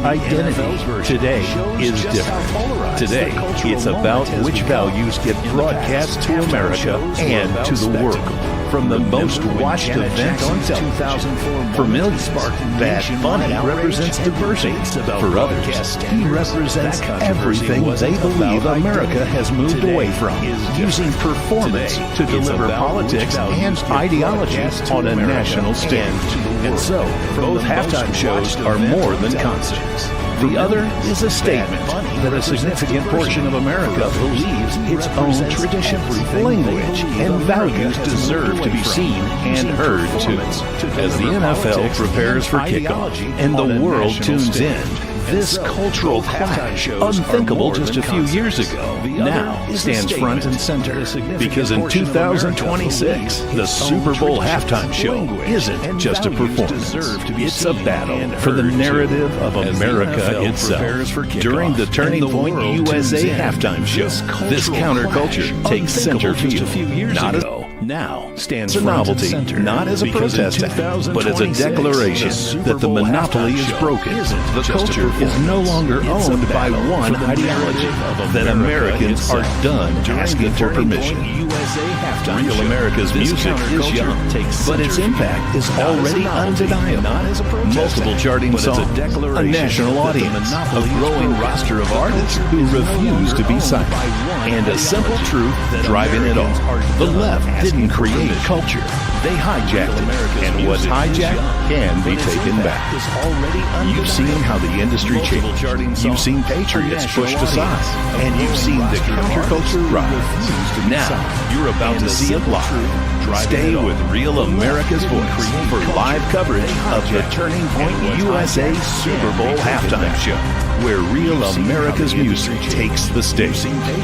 Identity today is different. Today, it's about which values get broadcast to America and to the world. From the most watched event on television, for millions, Bad Bunny represents diversity. For others, he represents everything they believe America has moved away from, using performance to deliver politics and ideology on a national stage. And so, both halftime shows are more than concerts. The other is a statement that a significant portion of America believes its own tradition, language, and values deserve to be seen and heard too. As the NFL prepares for kickoff and the world tunes in, this cultural clash, unthinkable just a few years ago, now stands front and center. Because in 2026, the Super Bowl halftime show isn't just a performance. It's a battle for the narrative of America itself. During the Turning Point USA halftime show, this counterculture takes center field. Not as now stands a novelty, not as a protest act, but as a declaration that the monopoly is broken. The culture is no longer owned by one ideology, that Americans are done asking for permission. Real America's music is young, but its impact is already undeniable. Multiple charting songs, a national audience, a growing roster of artists who refuse to be silent, and a simple truth driving it all. The left didn't create culture. They hijacked it, and what's hijacked can be taken back. You've seen how the industry changed. You've seen patriots pushed aside, and you've seen the counterculture rise. Now, you're about to see it live. Stay with Real America's Voice for live coverage of the Turning Point USA Super Bowl halftime show, where Real America's music takes the stage.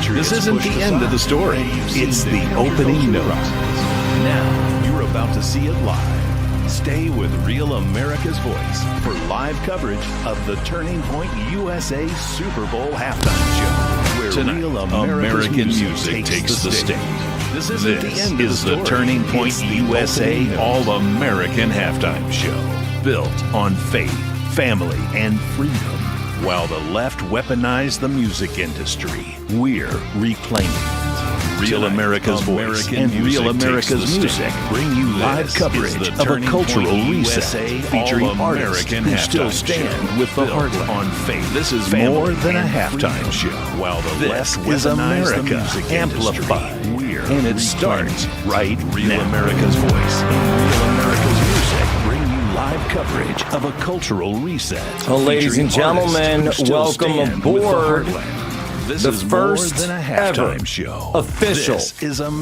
This isn't the end of the story. It's the opening note. Now, you're about to see it live. Stay with Real America's Voice for live coverage of the Turning Point USA Super Bowl halftime show, where tonight, Real American music takes the stage. This is the Turning Point USA All-American halftime show, built on faith, family, and freedom. While the left weaponized the music industry, we're reclaiming it. Real America's Voice and Real America's Music bring you live coverage of a cultural reset featuring artists who still stand with the heartland on faith. This is more than a halftime show. While the left is America amplified, and it starts right now. Real America's Voice and Real America's Music bring you live coverage of a cultural reset. Well, ladies and gentlemen, welcome aboard. This the is first more than a ever show. Official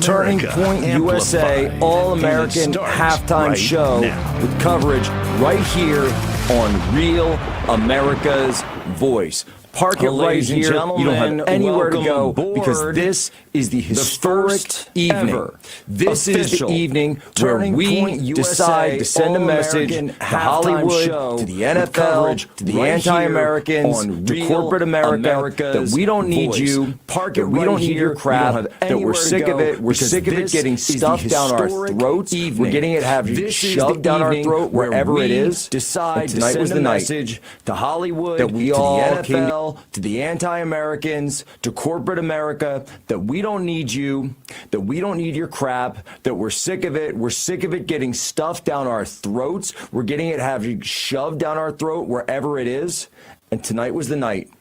Turning Point USA All-American halftime show with coverage right here on Real America's Voice. Park it right here. You don't have anywhere to go because this is the historic evening. This is the evening where we decide to send a message to Hollywood, to the NFL, to the anti-Americans, to corporate America, that we don't need you, that we don't need your crap, that we're sick of it. We're sick of it getting stuffed down our throats. We're getting it having shoved down our throat wherever it is. Decide to send a message to Hollywood, that we all came to the anti-Americans, to corporate America, that we don't need you, that we don't need your crap, that we're sick of it. We're sick of it getting stuffed down our throats. We're getting it having shoved down our throat wherever it is. And tonight was the night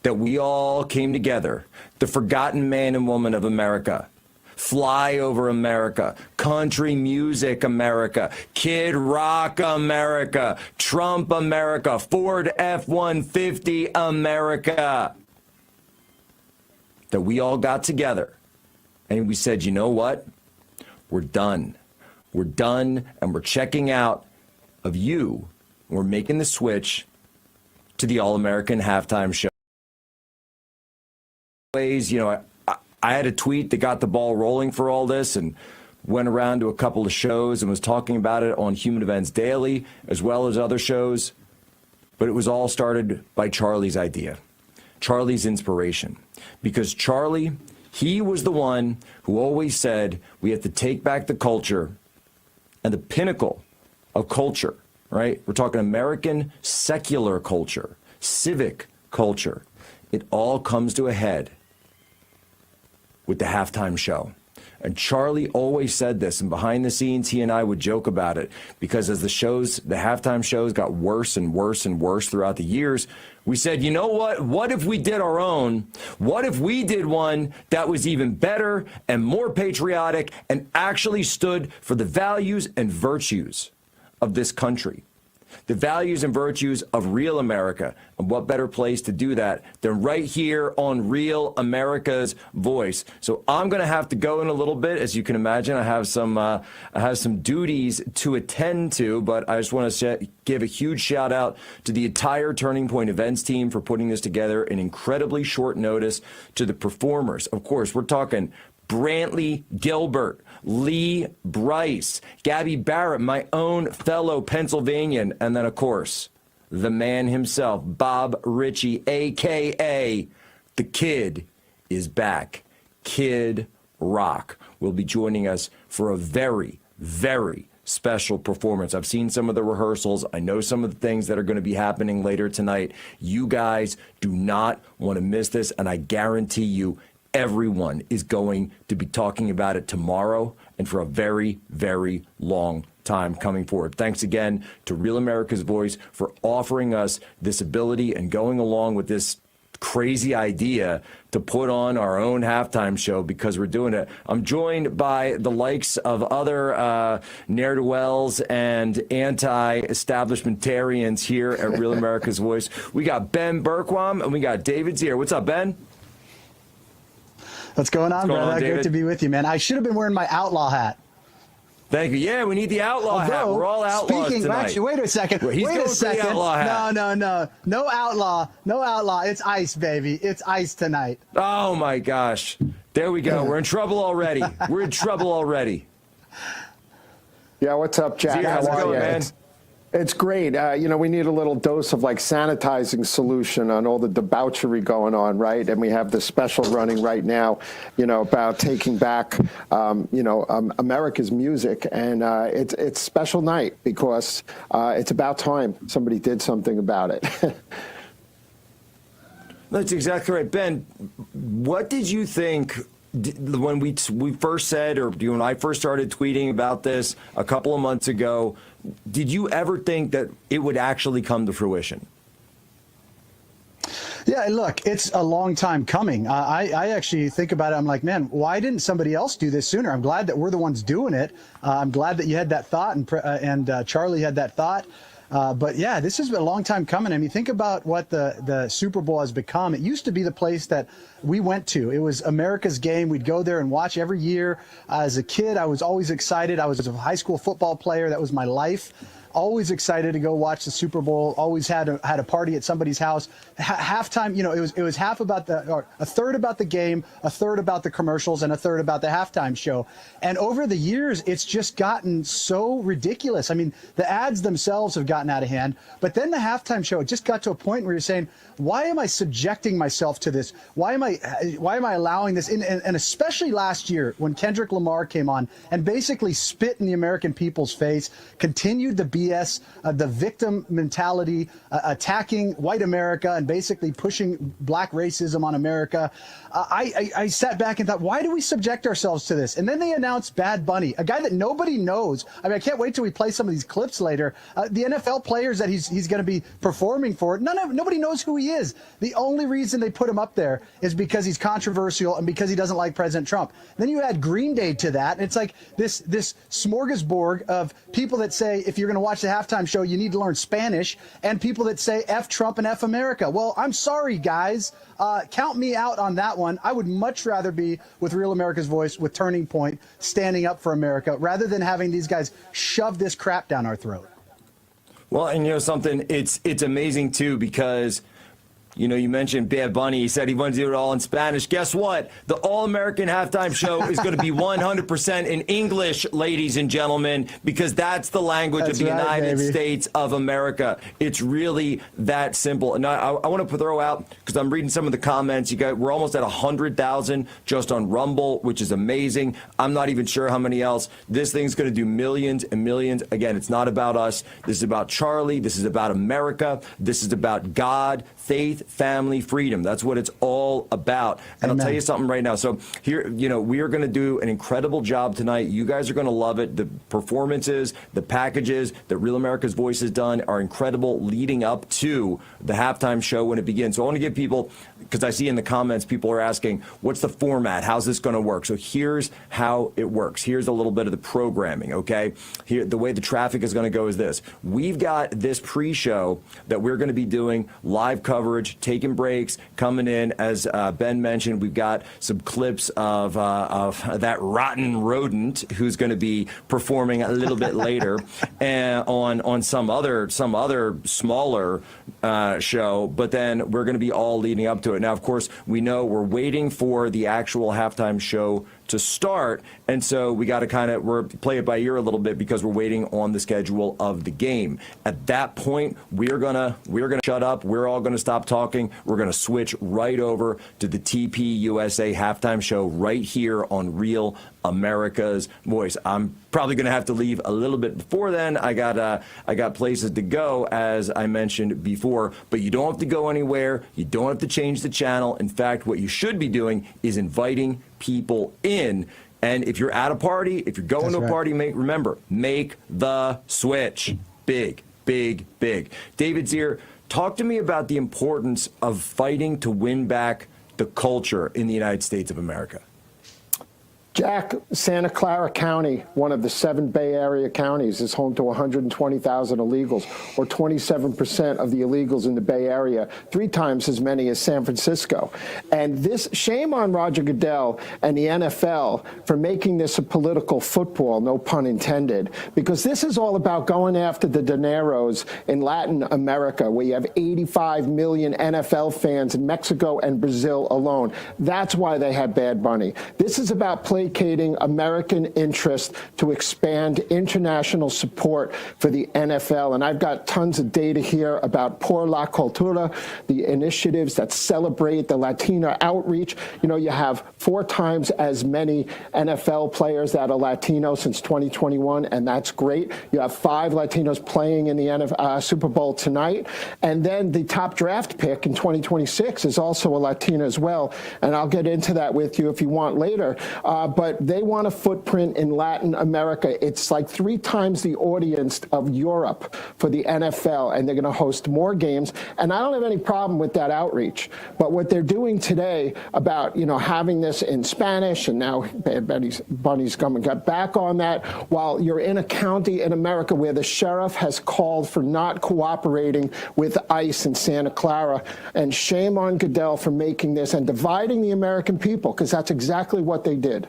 that we all came together, the forgotten man and woman of America. Fly over America, country music America, Kid Rock America, Trump America, Ford F-150 America. That we all got together and we said, you know what? We're done. We're done and we're checking out of you. We're making the switch to the All-American halftime show. You know, I had a tweet that got the ball rolling for all this and went around to a couple of shows and was talking about it on Human Events Daily as well as other shows. But it was all started by Charlie's idea, Charlie's inspiration. Because Charlie, he was the one who always said we have to take back the culture, and the pinnacle of culture right? We're talking American secular culture, civic culture. It all comes to a head with the halftime show. And Charlie always said this, and behind the scenes, he and I would joke about it, because as the halftime shows got worse and worse and worse throughout the years, we said, you know what? What if we did our own? What if we did one that was even better and more patriotic and actually stood for the values and virtues of this country? The values and virtues of real America. And what better place to do that than right here on Real America's Voice? So I'm going to have to go in a little bit. As you can imagine, I have some duties to attend to, but I just want to give a huge shout out to the entire Turning Point events team for putting this together in incredibly short notice, to the performers. Of course, we're talking Brantley Gilbert, Lee Bryce, Gabby Barrett, my own fellow Pennsylvanian, and then, of course, the man himself, Bob Ritchie, a.k.a. The Kid is back. Kid Rock will be joining us for a very, very special performance. I've seen some of the rehearsals. I know some of the things that are going to be happening later tonight. You guys do not want to miss this, and I guarantee you everyone is going to be talking about it tomorrow and for a very, very long time coming forward. Thanks again to Real America's Voice for offering us this ability and going along with this crazy idea to put on our own halftime show, because we're doing it. I'm joined by the likes of other ne'er-do-wells and anti-establishmentarians here at Real America's Voice. We got Ben Berquam and we got David Zier. What's up, Ben? What's going on, brother? Great to be with you, man. I should have been wearing my outlaw hat. Thank you. Yeah, we need the outlaw hat. We're all outlaws tonight. Actually, wait a second. Wait a second. Outlaw hat. No. No outlaw. No outlaw. It's ice, baby. It's ice tonight. Oh, my gosh. There we go. We're in trouble already. We're in trouble already. Yeah, what's up, Jack? Zier, how's it going, man? It's great. We need a little dose of sanitizing solution on all the debauchery going on, right? And we have this special running right now, about taking back, America's music. And it's a special night because it's about time somebody did something about it. That's exactly right. Ben, what did you think when we first said, or when I first started tweeting about this a couple of months ago? Did you ever think that it would actually come to fruition? Yeah, look, it's a long time coming. I actually think about it. I'm like, man, why didn't somebody else do this sooner? I'm glad that we're the ones doing it. I'm glad that you had that thought, and Charlie had that thought. But yeah, this has been a long time coming. I mean, think about what the Super Bowl has become. It used to be the place that we went to. It was America's game. We'd go there and watch every year. As a kid, I was always excited. I was a high school football player. That was my life. Always excited to go watch the Super Bowl. Always had a party at somebody's house. Halftime, it was half about a third about the game, a third about the commercials, and a third about the halftime show. And over the years, it's just gotten so ridiculous. I mean, the ads themselves have gotten out of hand, but then the halftime show, it just got to a point where you're saying, why am I subjecting myself to this? Why am I allowing this? And especially last year when Kendrick Lamar came on and basically spit in the American people's face, continued the BS, the victim mentality, attacking white America and basically pushing black racism on America. I sat back and thought, why do we subject ourselves to this? And then they announced Bad Bunny, a guy that nobody knows. I mean, I can't wait till we play some of these clips later. The NFL players that he's going to be performing for, nobody knows who he is. The only reason they put him up there is because he's controversial and because he doesn't like President Trump. Then you add Green Day to that, and it's like this smorgasbord of people that say, if you're going to watch the halftime show, you need to learn Spanish, and people that say F Trump and F America. Well, I'm sorry, guys. Count me out on that one. I would much rather be with Real America's Voice, with Turning Point, standing up for America, rather than having these guys shove this crap down our throat. Well, and something, it's amazing, too, because You know, you mentioned Bad Bunny. He said he wanted to do it all in Spanish. Guess what? The All-American Halftime Show is going to be 100% in English, ladies and gentlemen, because that's the language of the United States of America. It's really that simple. And I want to throw out, because I'm reading some of the comments, we're almost at 100,000 just on Rumble, which is amazing. I'm not even sure how many else. This thing's going to do millions and millions. Again, it's not about us. This is about Charlie. This is about America. This is about God, faith, family, freedom. That's what it's all about. And Amen. I'll tell you something right now. So here, you know, we are going to do an incredible job tonight. You guys are going to love it. The performances, the packages that Real America's Voice has done are incredible leading up to the halftime show when it begins. So I want to give people, because I see in the comments people are asking, what's the format? How's this going to work? So here's how it works. Here's a little bit of the programming, okay? Here, the way the traffic is going to go is this. We've got this pre-show that we're going to be doing live coverage, taking breaks, coming in. As Ben mentioned, we've got some clips of that rotten rodent who's going to be performing a little bit later and on some other smaller show. But then we're going to be all leading up to it. Now, of course, we know we're waiting for the actual halftime show to start, and so we got to play it by ear a little bit because we're waiting on the schedule of the game. At that point, we're gonna shut up. We're all gonna stop talking. We're gonna switch right over to the TPUSA halftime show right here on Real America's Voice. I'm probably gonna have to leave a little bit before then. I got places to go, as I mentioned before, but you don't have to go anywhere. You don't have to change the channel. In fact, what you should be doing is inviting people in. And if you're at a party, if you're going to a party, remember, make the switch. Big, big, big. David Zier, talk to me about the importance of fighting to win back the culture in the United States of America. Jack, Santa Clara County, one of the 7 Bay Area counties, is home to 120,000 illegals, or 27% of the illegals in the Bay Area, 3 times as many as San Francisco. And this, shame on Roger Goodell and the NFL for making this a political football, no pun intended, because this is all about going after the dineros in Latin America, where you have 85 million NFL fans in Mexico and Brazil alone. That's why they had Bad Bunny. This is about placating American interest to expand international support for the NFL. And I've got tons of data here about Por la Cultura, the initiatives that celebrate the Latino outreach. You know, you have 4 times as many NFL players that are Latino since 2021, and that's great. You have 5 Latinos playing in the Super Bowl tonight. And then the top draft pick in 2026 is also a Latina as well. And I'll get into that with you if you want later. But they want a footprint in Latin America. It's like 3 times the audience of Europe for the NFL, and they're going to host more games. And I don't have any problem with that outreach. But what they're doing today about, you know, having this in Spanish, and now Bad Bunny's come and got back on that, while you're in a county in America where the sheriff has called for not cooperating with ICE in Santa Clara. And shame on Goodell for making this and dividing the American people, because that's exactly what they did.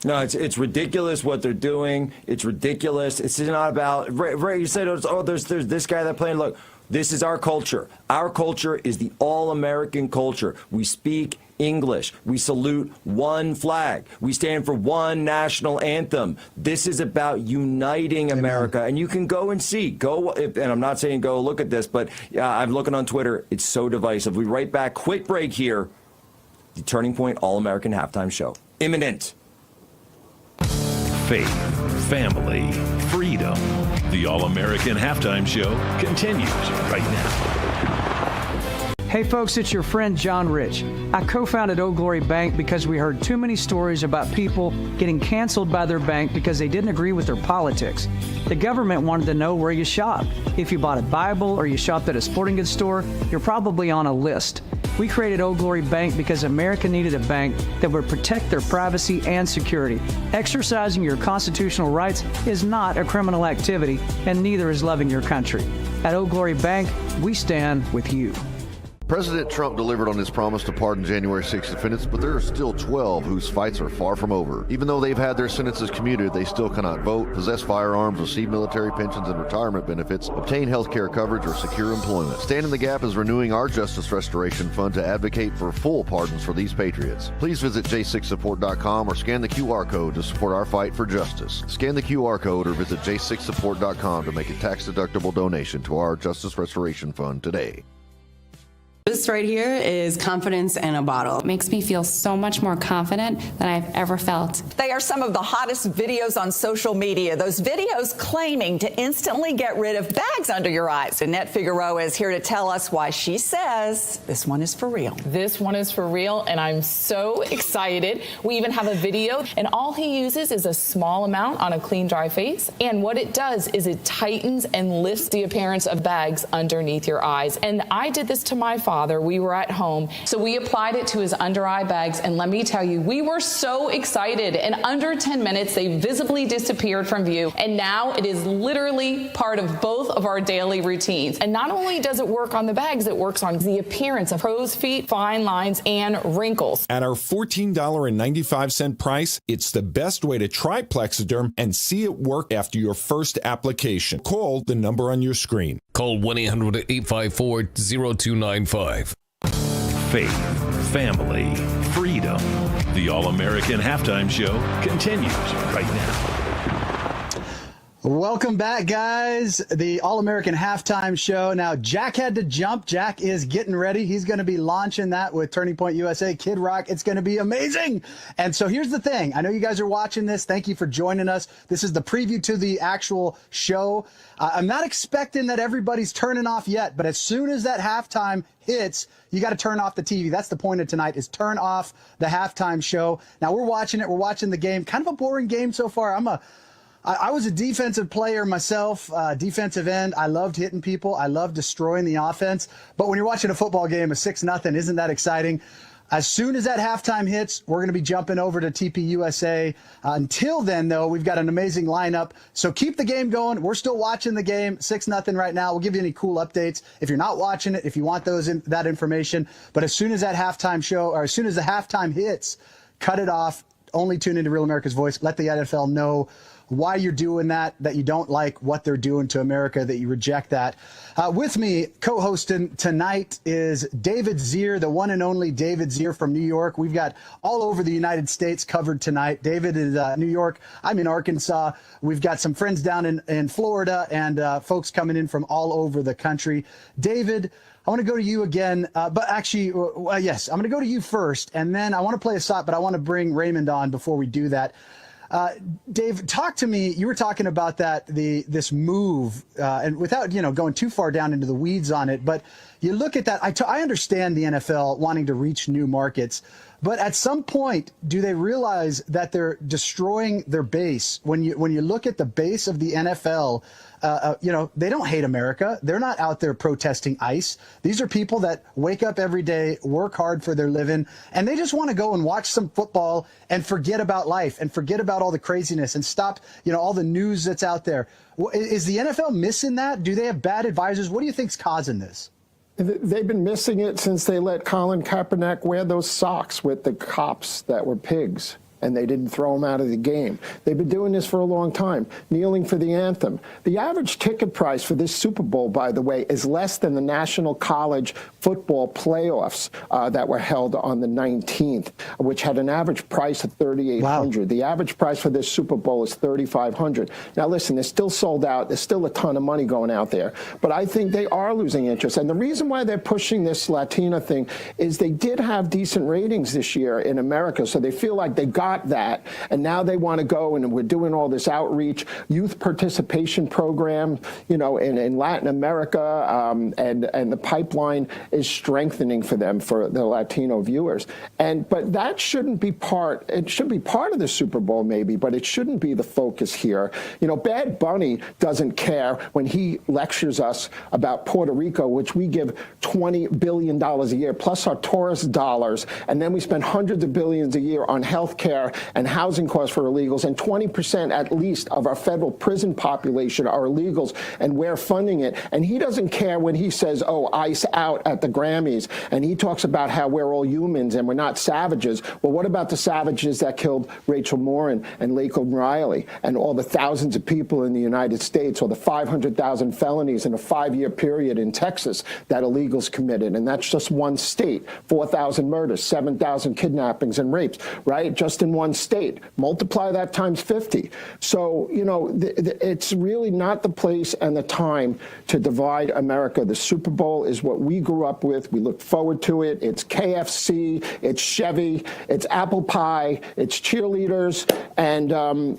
No, it's ridiculous what they're doing. It's ridiculous. It's not about, right, you said, oh, there's this guy that playing. Look, this is our culture. Our culture is the all-American culture. We speak English. We salute one flag. We stand for one national anthem. This is about uniting America. And you can go and see. And I'm not saying go look at this, but I'm looking on Twitter. It's so divisive. We right back. Quick break here. The Turning Point All-American Halftime Show. Imminent. Faith, family, freedom. The All-American Halftime Show continues right now. Hey folks, it's your friend John Rich. I co-founded Old Glory Bank because we heard too many stories about people getting canceled by their bank because they didn't agree with their politics. The government wanted to know where you shopped. If you bought a Bible or you shopped at a sporting goods store, you're probably on a list. We created Old Glory Bank because America needed a bank that would protect their privacy and security. Exercising your constitutional rights is not a criminal activity, and neither is loving your country. At Old Glory Bank, we stand with you. President Trump delivered on his promise to pardon January 6 defendants, but there are still 12 whose fights are far from over. Even though they've had their sentences commuted, they still cannot vote, possess firearms, receive military pensions and retirement benefits, obtain health care coverage, or secure employment. Stand in the Gap is renewing our Justice Restoration Fund to advocate for full pardons for these patriots. Please visit j6support.com or scan the QR code to support our fight for justice. Scan the QR code or visit j6support.com to make a tax-deductible donation to our Justice Restoration Fund today. This right here is confidence in a bottle. It makes me feel so much more confident than I've ever felt. They are some of the hottest videos on social media. Those videos claiming to instantly get rid of bags under your eyes. Annette Figueroa is here to tell us why she says this one is for real. This one is for real, and I'm so excited. We even have a video, and all he uses is a small amount on a clean, dry face. And what it does is it tightens and lifts the appearance of bags underneath your eyes. And I did this to my father. We were at home, so we applied it to his under eye bags, and let me tell you, we were so excited. In under 10 minutes, they visibly disappeared from view, and now it is literally part of both of our daily routines. And not only does it work on the bags, it works on the appearance of crow's feet, fine lines, and wrinkles. At our $14.95 price, it's the best way to try Plexiderm and see it work after your first application. Call the number on your screen. Call 1-800-854-0295. Faith, family, freedom. The All-American Halftime Show continues right now. Welcome back, guys. The All-American Halftime Show. Now, Jack had to jump. Jack is getting ready. He's going to be launching that with Turning Point USA, Kid Rock. It's going to be amazing. And so here's the thing. I know you guys are watching this. Thank you for joining us. This is the preview to the actual show. I'm not expecting that everybody's turning off yet, but as soon as that halftime hits, you got to turn off the TV. That's the point of tonight, is turn off the halftime show. Now, we're watching it. We're watching the game. Kind of a boring game so far. I was a defensive player myself, defensive end. I loved hitting people. I loved destroying the offense. But when you're watching a football game, a 6-0, isn't that exciting? As soon as that halftime hits, we're going to be jumping over to TPUSA. Until then, though, we've got an amazing lineup. So keep the game going. We're still watching the game, 6-0 right now. We'll give you any cool updates if you're not watching it, if you want that information. But as soon as that halftime show, or as soon as the halftime hits, cut it off. Only tune into Real America's Voice. Let the NFL know why you're doing that you don't like what they're doing to America, that you reject that. With me, co-hosting tonight is David Zier, the one and only David Zier from New York. We've got all over the United States covered tonight. David is New York. I'm in Arkansas. We've got some friends down in Florida and folks coming in from all over the country. David, I want to go to you again, but actually, yes, I'm going to go to you first, and then I want to play a shot, but I want to bring Raymond on before we do that. Dave, talk to me. You were talking about this move, and without going too far down into the weeds on it, but you look at that. I understand the NFL wanting to reach new markets, but at some point, do they realize that they're destroying their base? When you look at the base of the NFL, they don't hate America. They're not out there protesting ICE. These are people that wake up every day, work hard for their living, and they just want to go and watch some football and forget about life and forget about all the craziness and stop, all the news that's out there. Is the NFL missing that? Do they have bad advisors? What do you think's causing this? They've been missing it since they let Colin Kaepernick wear those socks with the cops that were pigs, and they didn't throw him out of the game. They've been doing this for a long time, kneeling for the anthem. The average ticket price for this Super Bowl, by the way, is less than the National College Football playoffs that were held on the 19th, which had an average price of $3,800. Wow. The average price for this Super Bowl is $3,500. Now, listen, they're still sold out. There's still a ton of money going out there. But I think they are losing interest. And the reason why they're pushing this Latina thing is they did have decent ratings this year in America, so they feel like they got that, and now they want to go, and we're doing all this outreach, youth participation program, in Latin America, and the pipeline is strengthening for them, for the Latino viewers. But that shouldn't be part. It should be part of the Super Bowl, maybe, but it shouldn't be the focus here. Bad Bunny doesn't care when he lectures us about Puerto Rico, which we give $20 billion a year, plus our tourist dollars, and then we spend hundreds of billions a year on health care care and housing costs for illegals, and 20% at least of our federal prison population are illegals, and we're funding it. And he doesn't care when he says, oh, ICE out at the Grammys, and he talks about how we're all humans and we're not savages. Well, what about the savages that killed Rachel Morin and Lakeland Riley and all the thousands of people in the United States, or the 500,000 felonies in a 5-year period in Texas that illegals committed? And that's just one state. 4,000 murders, 7,000 kidnappings and rapes, right? Just in one state. Multiply that times 50. So, you know, it's really not the place and the time to divide America. The Super Bowl is what we grew up with. We look forward to it. It's KFC, it's Chevy, it's apple pie, it's cheerleaders, and,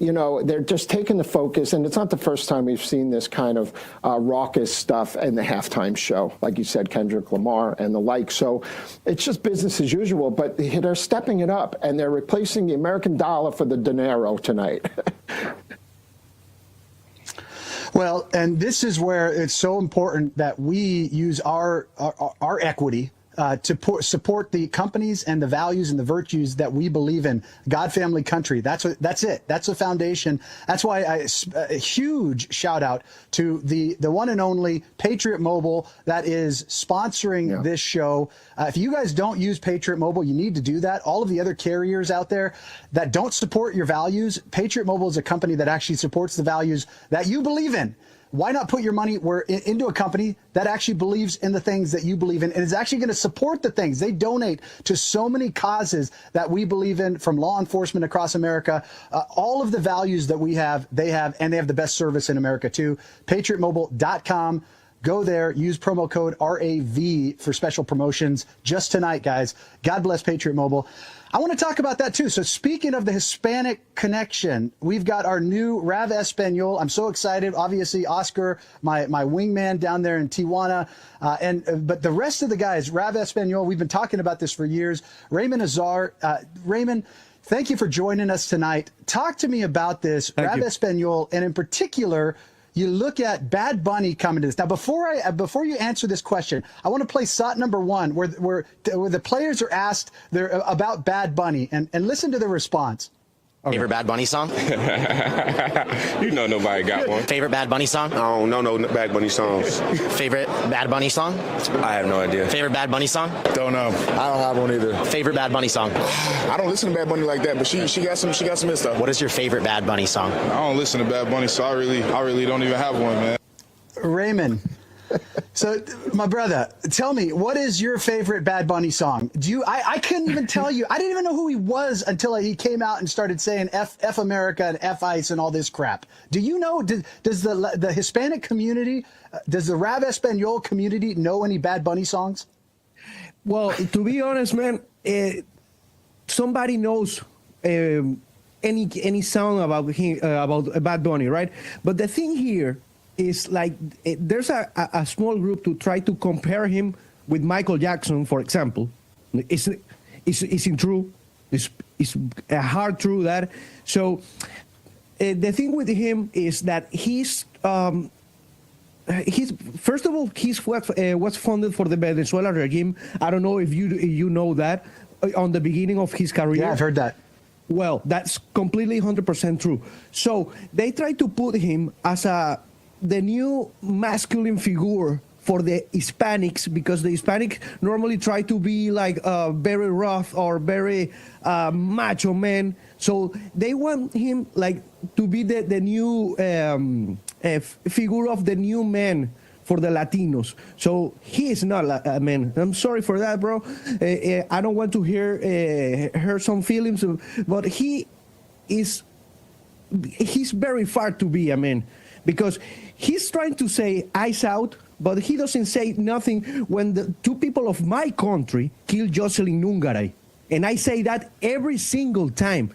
you know, they're just taking the focus, and it's not the first time we've seen this kind of raucous stuff in the halftime show, like you said, Kendrick Lamar and the like. So it's just business as usual, but they're stepping it up, and they're replacing the American dollar for the dinero tonight. Well, and this is where it's so important that we use our equity to support the companies and the values and the virtues that we believe in. God, family, country. That's it. That's the foundation. That's why a huge shout out to the one and only Patriot Mobile that is sponsoring this show. If you guys don't use Patriot Mobile, you need to do that. All of the other carriers out there that don't support your values, Patriot Mobile is a company that actually supports the values that you believe in. Why not put your money into a company that actually believes in the things that you believe in and is actually going to support the things? They donate to so many causes that we believe in, from law enforcement across America. All of the values that we have, they have, and they have the best service in America too. PatriotMobile.com. Go there, use promo code RAV for special promotions just tonight, guys. God bless Patriot Mobile. I want to talk about that too. So speaking of the Hispanic connection, we've got our new Rav Espanol. I'm so excited. Obviously, Oscar, my wingman down there in Tijuana. But the rest of the guys, Rav Espanol, we've been talking about this for years. Raymond Azar. Raymond, thank you for joining us tonight. Talk to me about this, Rav Espanol, and in particular, you look at Bad Bunny coming to this. Now, before you answer this question, I want to play SOT number 1, where the players are asked about Bad Bunny, and listen to the response. Okay. Favorite Bad Bunny song? You know nobody got one. Favorite Bad Bunny song? I don't know no Bad Bunny songs. Favorite Bad Bunny song? I have no idea. Favorite Bad Bunny song? Don't know. I don't have one either. Favorite Bad Bunny song? I don't listen to Bad Bunny like that, but she got some good stuff. What is your favorite Bad Bunny song? I don't listen to Bad Bunny, so I really don't even have one, man. Raymond. So, my brother, tell me, what is your favorite Bad Bunny song? I couldn't even tell you. I didn't even know who he was until he came out and started saying F America and F ICE and all this crap. Do you know, does the Hispanic community, does the Rav Espanol community know any Bad Bunny songs? Well, to be honest, man, somebody knows any song about Bad Bunny, right? But the thing here is, like, there's a small group to try to compare him with Michael Jackson, for example. Isn't true. It's a hard true that. So the thing with him is that he's first of all, he's was funded for the Venezuela regime. I don't know if you know that on the beginning of his career. Yeah, I've heard that. Well, that's completely 100% true. So they try to put him as the new masculine figure for the Hispanics, because the Hispanics normally try to be like very rough or very macho man. So they want him like to be the new figure of the new man for the Latinos. So he is not a man. I'm sorry for that, bro. I don't want to hurt some feelings, but he's very far to be a man, because he's trying to say ICE out, but he doesn't say nothing when the two people of my country killed Jocelyn Nungaray. And I say that every single time.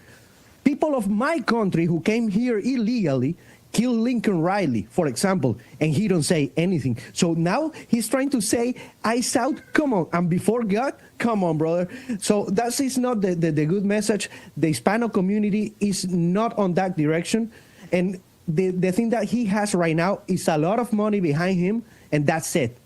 People of my country who came here illegally killed Lincoln Riley, for example, and he don't say anything. So now he's trying to say ICE out. Come on, and before God, come on, brother. So that is not the good message. The Hispanic community is not on that direction. And the thing that he has right now is a lot of money behind him, and that's it.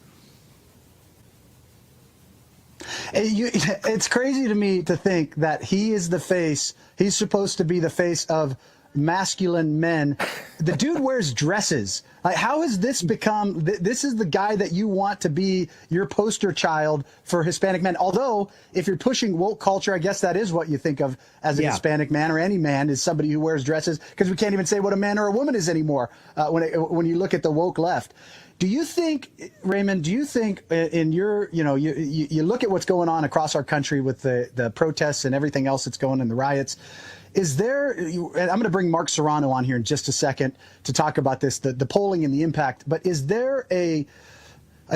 It's crazy to me to think that he is the face. He's supposed to be the face of masculine men. The dude wears dresses. Like, how has this become? This is the guy that you want to be your poster child for Hispanic men. Although, if you're pushing woke culture, I guess that is what you think of as a Hispanic man, or any man is somebody who wears dresses, because we can't even say what a man or a woman is anymore when you look at the woke left. Do you think, Raymond, in your, you look at what's going on across our country with the protests and everything else that's going on, the riots, is there, and I'm going to bring Mark Serrano on here in just a second to talk about this, the polling and the impact, but is there an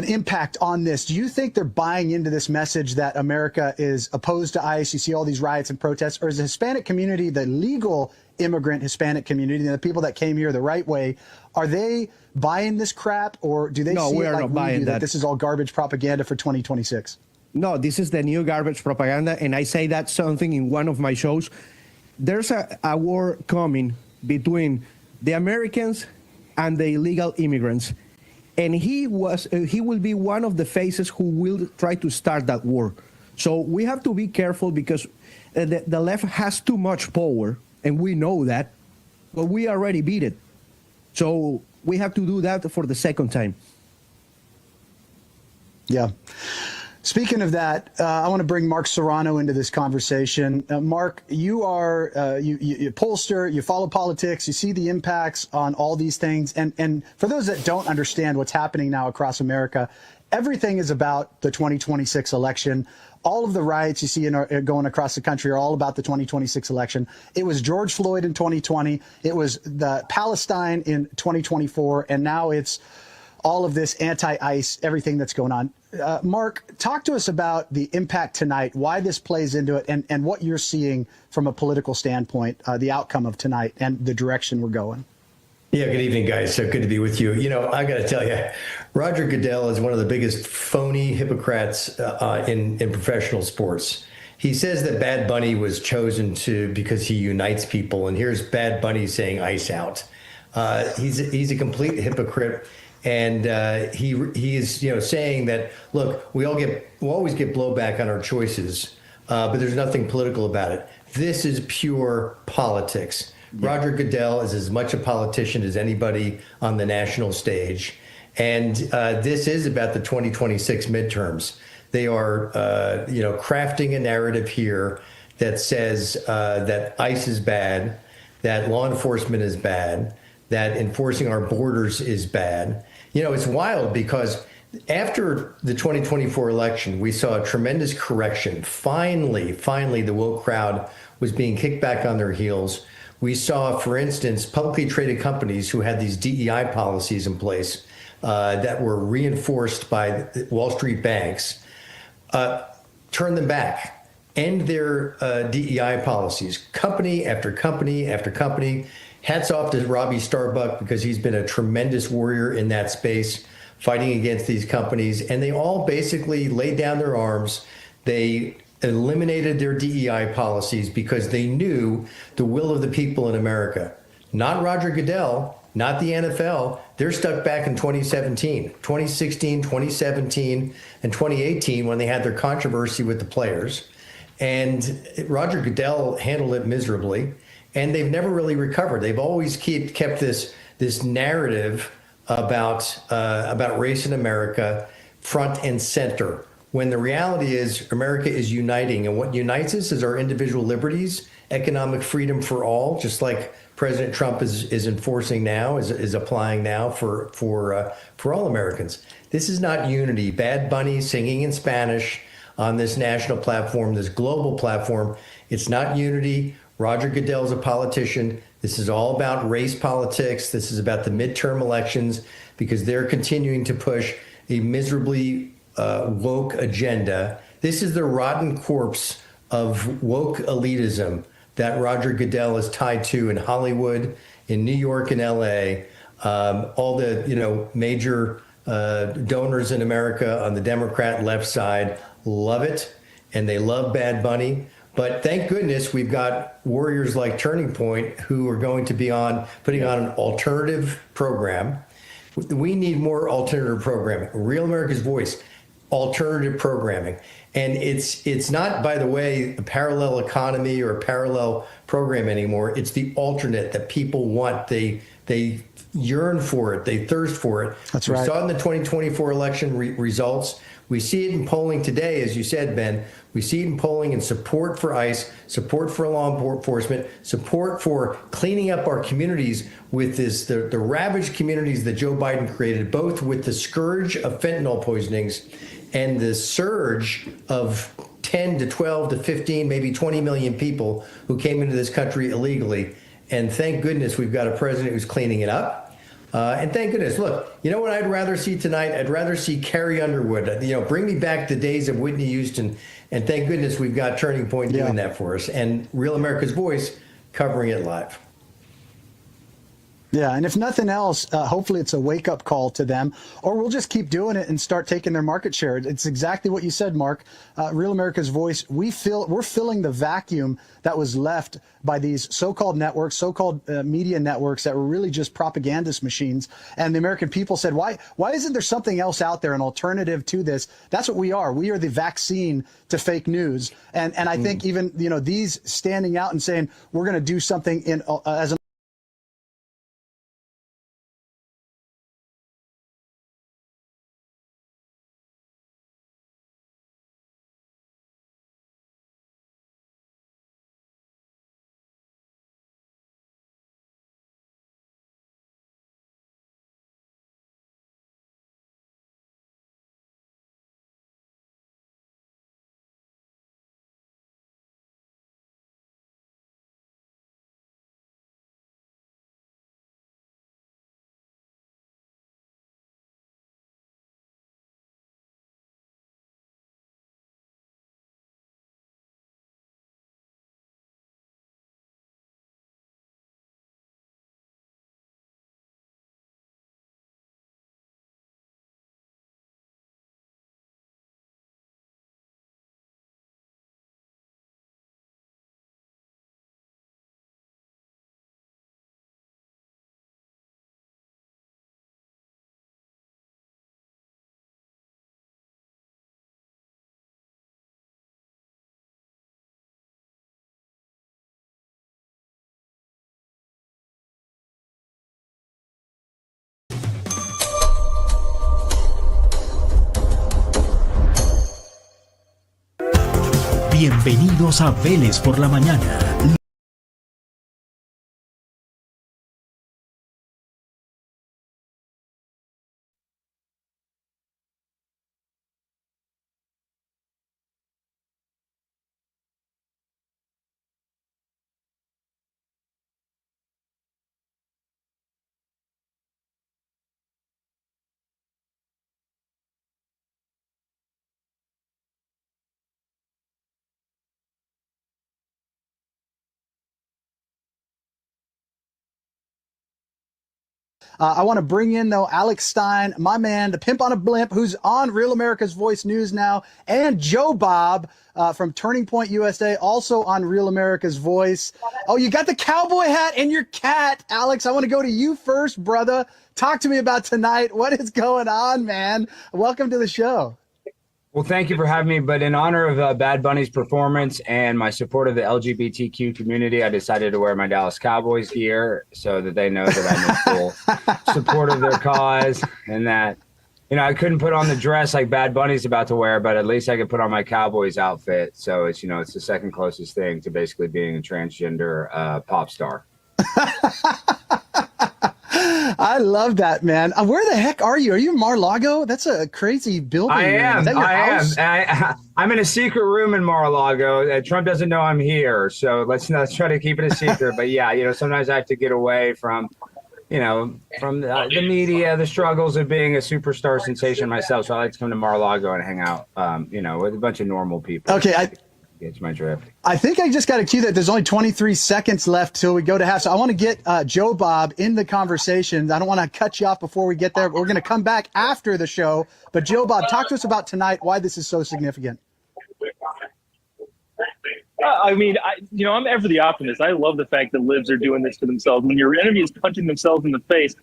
impact on this? Do you think they're buying into this message that America is opposed to ICE? You see all these riots and protests, or is the Hispanic community, the legal immigrant Hispanic community, the people that came here the right way, are they buying this crap, or do they see it like we do, that this is all garbage propaganda for 2026? No, this is the new garbage propaganda, and I say that something in one of my shows. There's a war coming between the Americans and the illegal immigrants, and he will be one of the faces who will try to start that war. So we have to be careful, because the left has too much power, and we know that, but we already beat it. So we have to do that for the second time. Yeah. Speaking of that, I want to bring Mark Serrano into this conversation. Mark, you are you pollster, you follow politics, you see the impacts on all these things. And for those that don't understand what's happening now across America, everything is about the 2026 election. All of the riots you see going across the country are all about the 2026 election. It was George Floyd in 2020. It was the Palestine in 2024. And now it's all of this anti-ICE, everything that's going on. Mark, talk to us about the impact tonight, why this plays into it, and what you're seeing from a political standpoint, the outcome of tonight and the direction we're going. Yeah, good evening, guys. So good to be with you. I got to tell you, Roger Goodell is one of the biggest phony hypocrites in professional sports. He says that Bad Bunny was chosen because he unites people, and here's Bad Bunny saying "ice out." He's a complete hypocrite. And he is saying that, look, we'll always get blowback on our choices, but there's nothing political about it. This is pure politics. Yeah. Roger Goodell is as much a politician as anybody on the national stage, and this is about the 2026 midterms. They are crafting a narrative here that says that ICE is bad, that law enforcement is bad, that enforcing our borders is bad. It's wild, because after the 2024 election, we saw a tremendous correction. Finally, the woke crowd was being kicked back on their heels. We saw, for instance, publicly traded companies who had these DEI policies in place that were reinforced by Wall Street banks, turn them back, end their DEI policies. Company after company after company. Hats off to Robbie Starbuck, because he's been a tremendous warrior in that space, fighting against these companies. And they all basically laid down their arms. They eliminated their DEI policies because they knew the will of the people in America. Not Roger Goodell, not the NFL. They're stuck back in 2017, 2016, 2017, and 2018 when they had their controversy with the players. And Roger Goodell handled it miserably. And they've never really recovered. They've always kept this narrative about race in America front and center, when the reality is America is uniting. And what unites us is our individual liberties, economic freedom for all, just like President Trump is enforcing now, is applying now for all Americans. This is not unity. Bad Bunny singing in Spanish on this national platform, this global platform, it's not unity. Roger Goodell is a politician. This is all about race politics. This is about the midterm elections, because they're continuing to push a miserably woke agenda. This is the rotten corpse of woke elitism that Roger Goodell is tied to in Hollywood, in New York and LA. All the major donors in America on the Democrat left side love it, and they love Bad Bunny. But thank goodness we've got warriors like Turning Point who are going to be putting on an alternative program. We need more alternative programming. Real America's Voice. alternative programming. And it's not, by the way, a parallel economy or a parallel program anymore. It's the alternate that people want. They yearn for it. They thirst for it. That's right. We saw it in the 2024 election results. We see it in polling today, as you said, Ben. We see it in polling and support for ICE, support for law enforcement, support for cleaning up our communities with the ravaged communities that Joe Biden created, both with the scourge of fentanyl poisonings and the surge of 10 to 12 to 15, maybe 20 million people who came into this country illegally. And thank goodness we've got a president who's cleaning it up. And thank goodness, look, you know what I'd rather see tonight? I'd rather see Carrie Underwood, bring me back the days of Whitney Houston. And thank goodness we've got Turning Point doing that for us, and Real America's Voice covering it live. Yeah, and if nothing else, hopefully it's a wake-up call to them, or we'll just keep doing it and start taking their market share. It's exactly what you said, Mark. Real America's Voice, we're filling the vacuum that was left by these so-called networks, so-called media networks that were really just propagandist machines. And the American people said, why isn't there something else out there, an alternative to this? That's what we are. We are the vaccine to fake news. And I think even these standing out and saying we're going to do something as an Bienvenidos a Vélez por la Mañana. I want to bring in, though, Alex Stein, my man, the pimp on a blimp, who's on Real America's Voice News now, and Joe Bob from Turning Point USA, also on Real America's Voice. Oh, you got the cowboy hat and your cat. Alex, I want to go to you first, brother. Talk to me about tonight. What is going on, man? Welcome to the show. Well, thank you for having me. But in honor of Bad Bunny's performance and my support of the LGBTQ community, I decided to wear my Dallas Cowboys gear so that they know that I'm in full support of their cause, and that, I couldn't put on the dress like Bad Bunny's about to wear, but at least I could put on my Cowboys outfit. So it's, it's the second closest thing to basically being a transgender pop star. I love that, man. Where the heck are you? Are you in Mar-a-Lago? That's a crazy building. I am. Is that your house? I'm in a secret room in Mar-a-Lago. Trump doesn't know I'm here, so let's try to keep it a secret. But yeah, sometimes I have to get away from, from the media, the struggles of being a superstar sensation myself. So I like to come to Mar-a-Lago and hang out, with a bunch of normal people. Okay, It's my drift. I think I just got a cue that there's only 23 seconds left till we go to half. So I want to get Joe Bob in the conversation. I don't want to cut you off before we get there. We're going to come back after the show. But Joe Bob, talk to us about tonight, why this is so significant. I mean, I'm ever the optimist. I love the fact that libs are doing this to themselves. When your enemy is punching themselves in the face,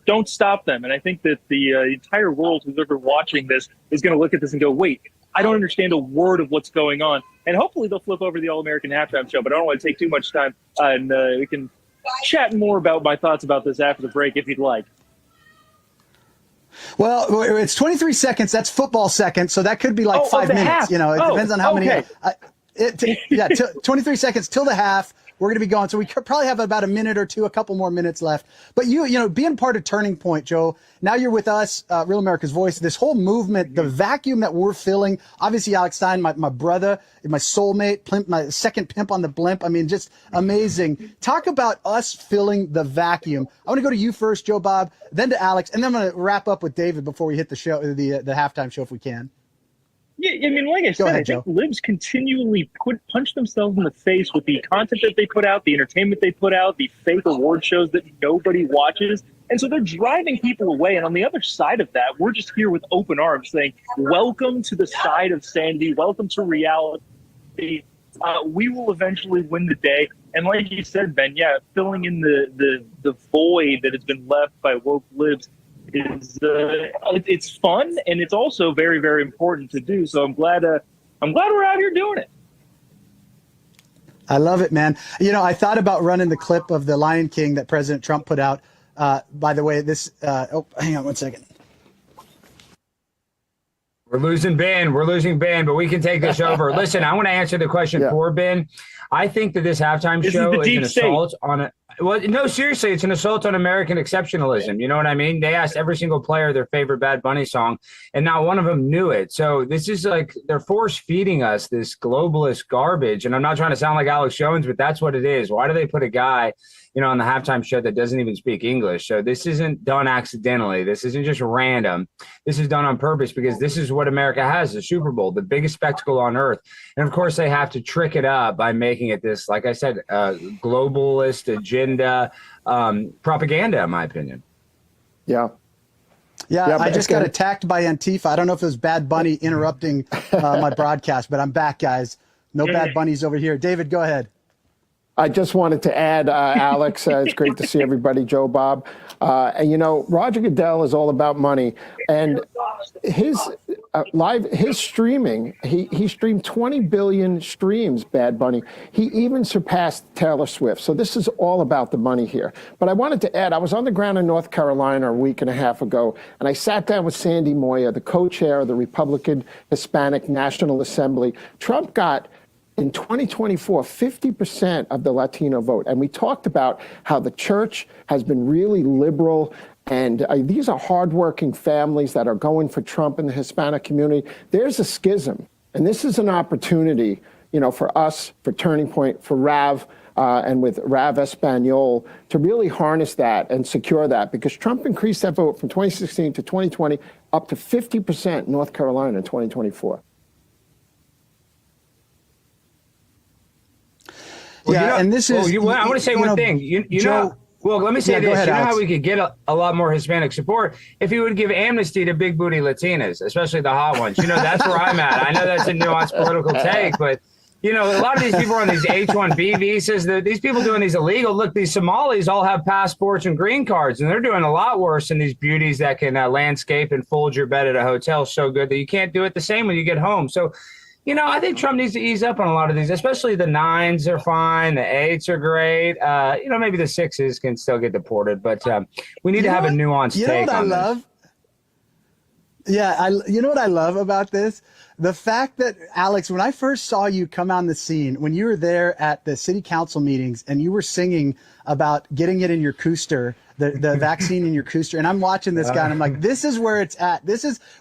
don't stop them. And I think that the entire world who's ever watching this is going to look at this and go, wait, I don't understand a word of what's going on. And hopefully they'll flip over the All-American Halftime Show. But I don't want to take too much time. And we can chat more about my thoughts about this after the break if you'd like. Well, it's 23 seconds. That's football seconds. So that could be like 5 minutes. Half. You know, it depends on how many. 23 seconds till the half. We're going to be going. So we could probably have about a minute or two, a couple more minutes left. But you know, being part of Turning Point, Joe, now you're with us, Real America's Voice, this whole movement, the vacuum that we're filling. Obviously, Alex Stein, my brother, my soulmate, my second pimp on the blimp. I mean, just amazing. Talk about us filling the vacuum. I want to go to you first, Joe Bob, then to Alex, and then I'm going to wrap up with David before we hit the show, the halftime show if we can. Yeah, I mean, like I said, I think libs continually punch themselves in the face with the content that they put out, the entertainment they put out, the fake award shows that nobody watches. And so they're driving people away. And on the other side of that, we're just here with open arms saying, welcome to the side of sanity. Welcome to reality. We will eventually win the day. And like you said, Ben, filling in the void that has been left by woke libs is it's fun, and it's also very, very important to do. So I'm glad we're out here doing it. I love it, man. You know, I thought about running the clip of the Lion King that President Trump put out. By the way, this hang on one second. We're losing Ben, but we can take this over. Listen, I want to answer the question for Ben. I think that this halftime show is an assault on it. Well, no, seriously, it's an assault on American exceptionalism. You know what I mean? They asked every single player their favorite Bad Bunny song, and not one of them knew it. So this is like they're force feeding us this globalist garbage. And I'm not trying to sound like Alex Jones, but that's what it is. Why do they put a guy, on the halftime show that doesn't even speak English? So this isn't done accidentally. This isn't just random. This is done on purpose because this is what America has, the Super Bowl, the biggest spectacle on earth. And of course, they have to trick it up by making it this, like I said, globalist agenda propaganda, in my opinion. Yeah, I just got attacked by Antifa. I don't know if it was Bad Bunny interrupting my broadcast, but I'm back, guys. No Bad Bunnies over here. David, go ahead. I just wanted to add, Alex, it's great to see everybody, Joe Bob. And, Roger Goodell is all about money. And his streaming, he streamed 20 billion streams, Bad Bunny. He even surpassed Taylor Swift. So this is all about the money here. But I wanted to add, I was on the ground in North Carolina a week and a half ago, and I sat down with Sandy Moya, the co-chair of the Republican Hispanic National Assembly. Trump got, in 2024, 50% of the Latino vote. And we talked about how the church has been really liberal. And these are hardworking families that are going for Trump in the Hispanic community. There's a schism. And this is an opportunity, for us, for Turning Point, for Rav, and with Rav Espanol to really harness that and secure that. Because Trump increased that vote from 2016 to 2020 up to 50% in North Carolina in 2024. Well, and this is. I want to say one thing. Let me say this. Ahead, you know Alex. how we could get a lot more Hispanic support if he would give amnesty to big booty Latinas, especially the hot ones. That's where I'm at. I know that's a nuanced political take, but a lot of these people are on these H-1B visas. These people doing these illegal. Look, these Somalis all have passports and green cards, and they're doing a lot worse than these beauties that can landscape and fold your bed at a hotel so good that you can't do it the same when you get home. So. I think Trump needs to ease up on a lot of these, especially the 9s are fine. The 8s are great. Maybe the 6s can still get deported, but we need to have a nuanced take on this. Yeah, you know what I love about this? The fact that, Alex, when I first saw you come on the scene, when you were there at the city council meetings and you were singing about getting it in your Cooster, the vaccine in your Cooster, and I'm watching this guy and I'm like, this is where it's at.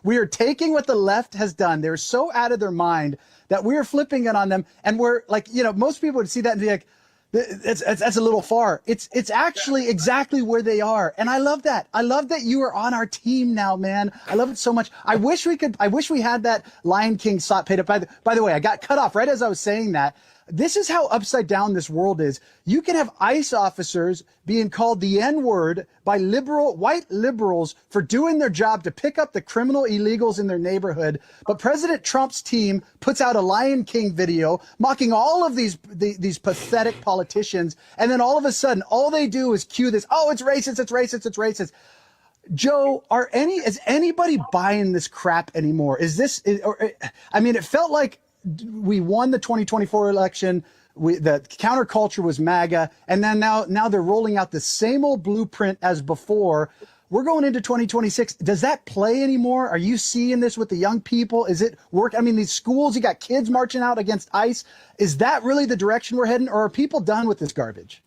We are taking what the left has done. They're so out of their mind that we are flipping it on them. And we're like, most people would see that and be like, that's a little far. It's actually exactly where they are. And I love that. I love that you are on our team now, man. I love it so much. I wish we had that Lion King slot paid up. By the way, I got cut off right as I was saying that. This is how upside down this world is. You can have ICE officers being called the N-word by white liberals for doing their job to pick up the criminal illegals in their neighborhood. But President Trump's team puts out a Lion King video mocking all of these pathetic politicians. And then all of a sudden, all they do is cue this. Oh, it's racist. It's racist. It's racist. Joe, is anybody buying this crap anymore? I mean, it felt like we won the 2024 election. The counterculture was MAGA, and then now they're rolling out the same old blueprint as before. We're going into 2026. Does that play anymore? Are you seeing this with the young people? Is it work? I mean, these schools, you got kids marching out against ICE. Is that really the direction we're heading, or are people done with this garbage?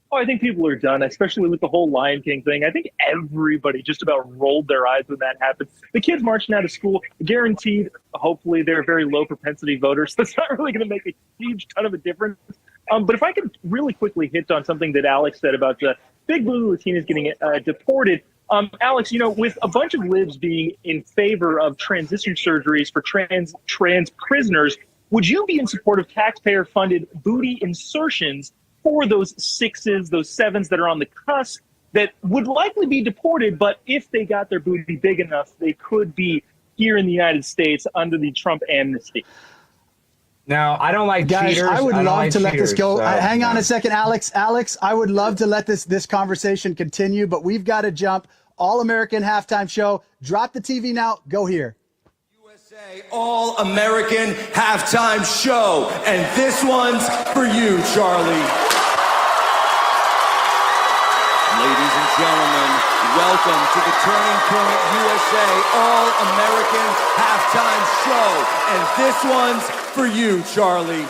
Oh, I think people are done, especially with the whole Lion King thing. I think everybody just about rolled their eyes when that happened. The kids marching out of school, guaranteed, hopefully they're very low propensity voters. So it's not really going to make a huge ton of a difference. But if I could really quickly hit on something that Alex said about the Big Blue Latinas getting deported. Alex, with a bunch of libs being in favor of transition surgeries for trans prisoners, would you be in support of taxpayer-funded booty insertions for those 6s, those 7s that are on the cusp that would likely be deported, but if they got their booty big enough, they could be here in the United States under the Trump amnesty? No, I don't like guys. cheaters. I would love to let this go. So, hang on a second, Alex. I would love to let this conversation continue, but we've got to jump. All-American halftime show. Drop the TV now. Go here. All-American halftime show. And this one's for you, Charlie. Ladies and gentlemen, welcome to the Turning Point USA All-American halftime show. And this one's for you, Charlie.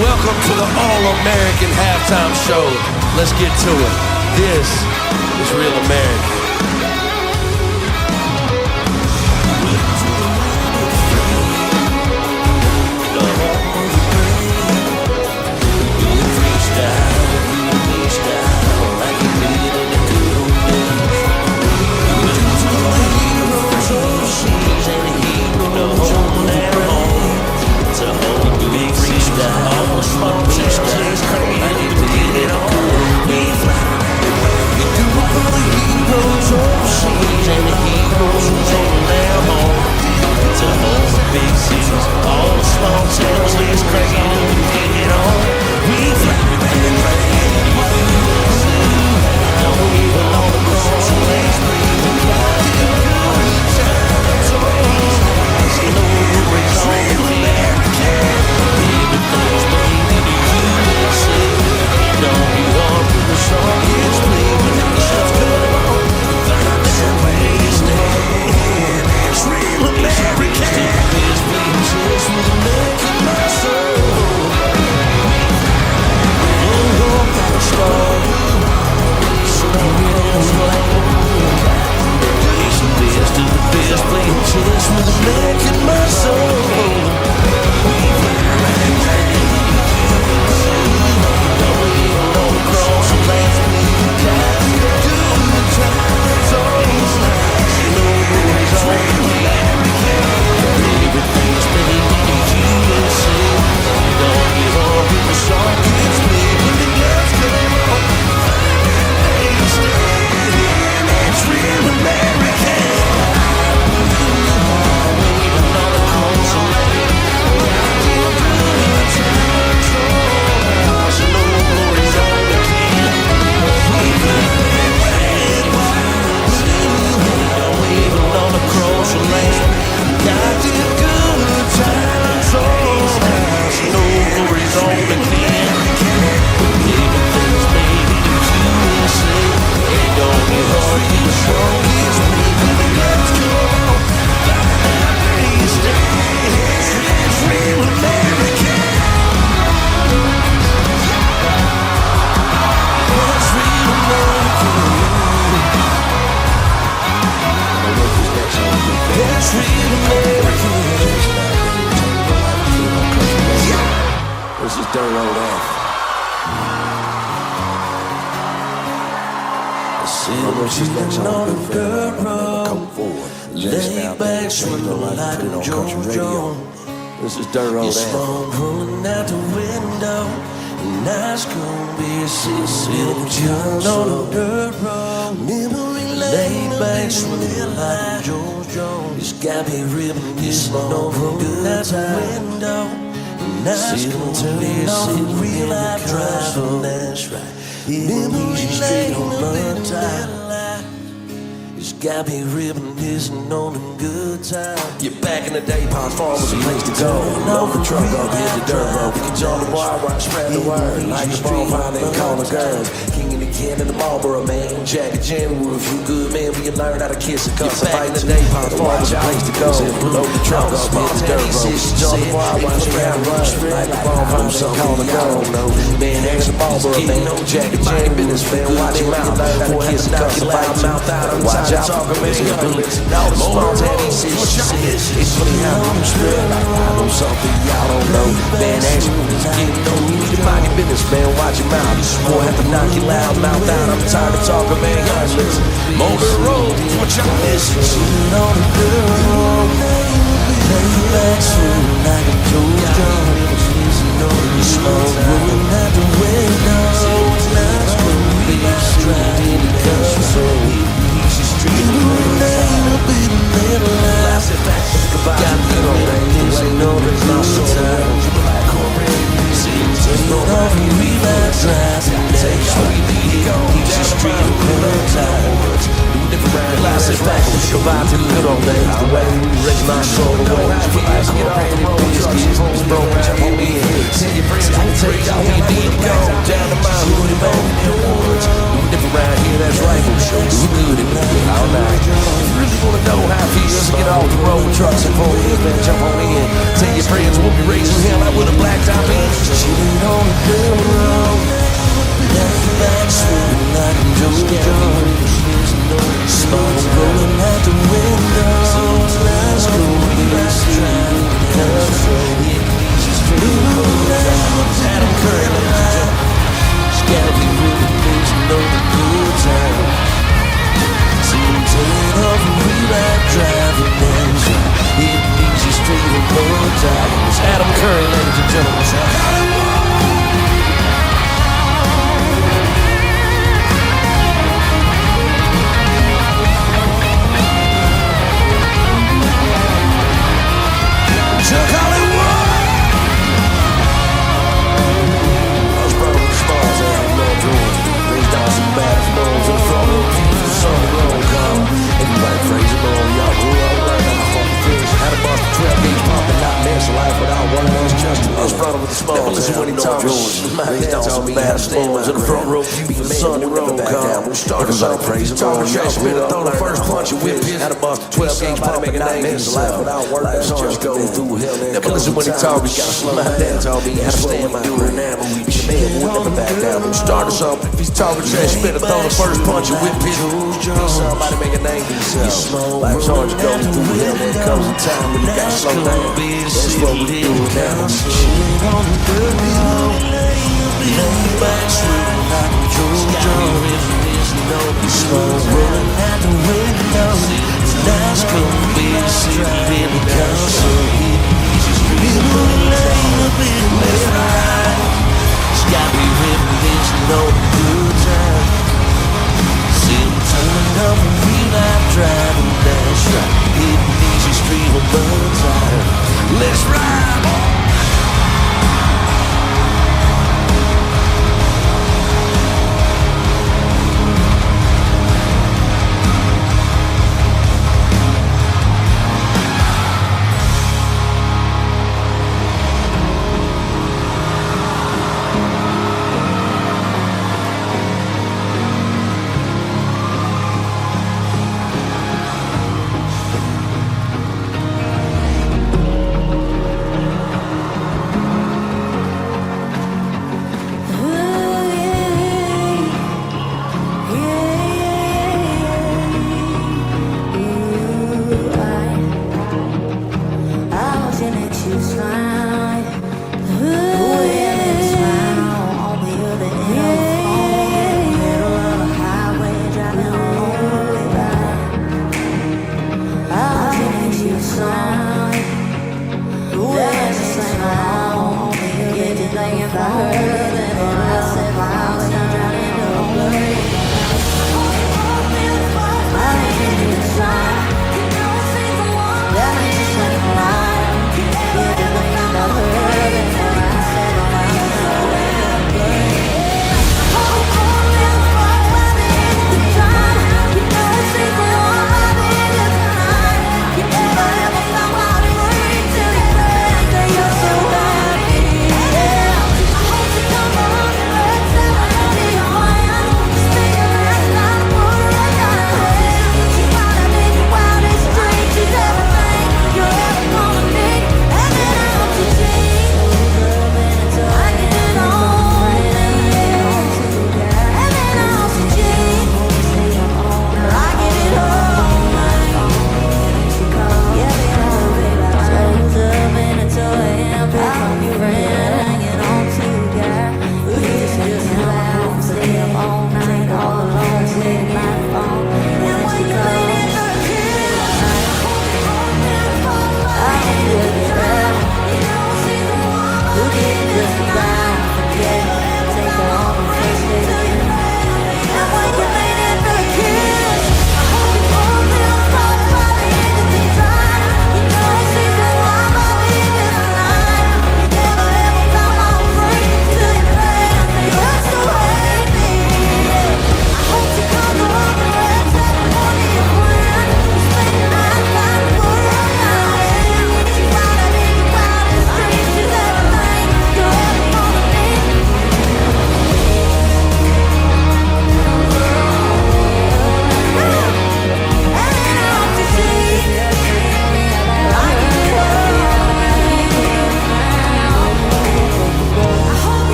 Welcome to the All-American halftime show. Let's get to it. This is Real American. dirt road anthem. Sitting on the dirt road, laid back, swimming like a JoJo. This is dirt road anthem. Smoke rolling out the window, and that's gonna be a sitting on the dirt road. Memory laid back, swimming like a JoJo. It's got me ripping, getting over good time. And that's gonna be a real life drive. That's right. Memory laid on the tide. It's got me ripping, listening on them good times. Yeah, back in the day, Pond's Farm was a place to go. Load the truck up, hit the dirt road. We could jump the wire, spread the word. Like the bonfire, then call the girls. King and the kid in the Marlboro, man. Jack and Jim were a few good men. We learned how to kiss a cuss. Back in the day, Pond's Farm was a place to go. Load the truck up, hit the dirt road. Jump the wire, spread the word. Like the bonfire, then call the girls. Man, ex the Marlboro, man. Jack and Jim business, man. Watch your mouth. Learn how to kiss a cuss. Mouth out, watch out. Talking man, all the spontaneous shit. It's funny how I'm spread like I know something y'all don't know. Man, ask me what you know. You need to mind your business, man. Watch your mouth. Boy, have to knock your loud mouth out. I'm tired of talking, man. Y'all listen. Motor road, what y'all listen? Sitting on the road, lay back, swimming like a JoJo. Smoke rolling out the window. Now it's gonna be a stride in the country. You ain't up in the middle line. Got me on that news, ain't no lost time. Sitting on the real drive. Take sweet easy street of good times. Glass it back, goodbye to the good old days. The way we raise my soul, the way we get off the road. It's broken, jump on me in. Tell your friends, I can take y'all where you need to go. Down to my hood and back in the woods. Different around here, that's right. We're good at night, all night. If you really want to know how it feels, get off the road with trucks and 4 wheels, man, jump on in. Tell your friends we'll be raising hell out with a black top in. Chilling on the good road, lay back, swimming like a JoJo. Smoke rolling out the window. Let's go be straight. Adam Curry, ladies and gentlemen. It's gotta be really things you know the good time. See them turn off and we like driving things. It means you straight on good time. It's Adam Curry, ladies and gentlemen. Chuck Hollywood! I was brought up with the stars out of North Georgia. Raised down some bad bones in front of people, son of roll call. Everybody crazy bone, y'all grew up right now. Fucking fish. Had a bust of 12 gauge pumping, not mess life without one of those justice. I was brought up with the small listen when he talks. Raised down some bad bones in the front row, people, son of roll call. Everybody crazy bone, y'all grew up throw the first punch of whip hit. Had a bust of 12 gauge pumping, not mess life without one of those justice. Go through hell. Never listen when he talk, he gotta slow down. Dad told me how to stand my doing now, but we be man, we'll never back down. We'll start us up. If he's talking trash, better throw the first punch and whip it. Somebody make a name for yourself. Life's hard to go through hell, there comes a time when you gotta slow down. That's what we do now. Shit on the good road, lay back, swimming like a JoJo. Smoke rolling out the window. Tonight's gonna be a city in the country. Memory lane up in the midnight. It's got me ripping this and know the good time. See them turning up and we like driving. That's right. Hitting easy street on the time. Let's ride.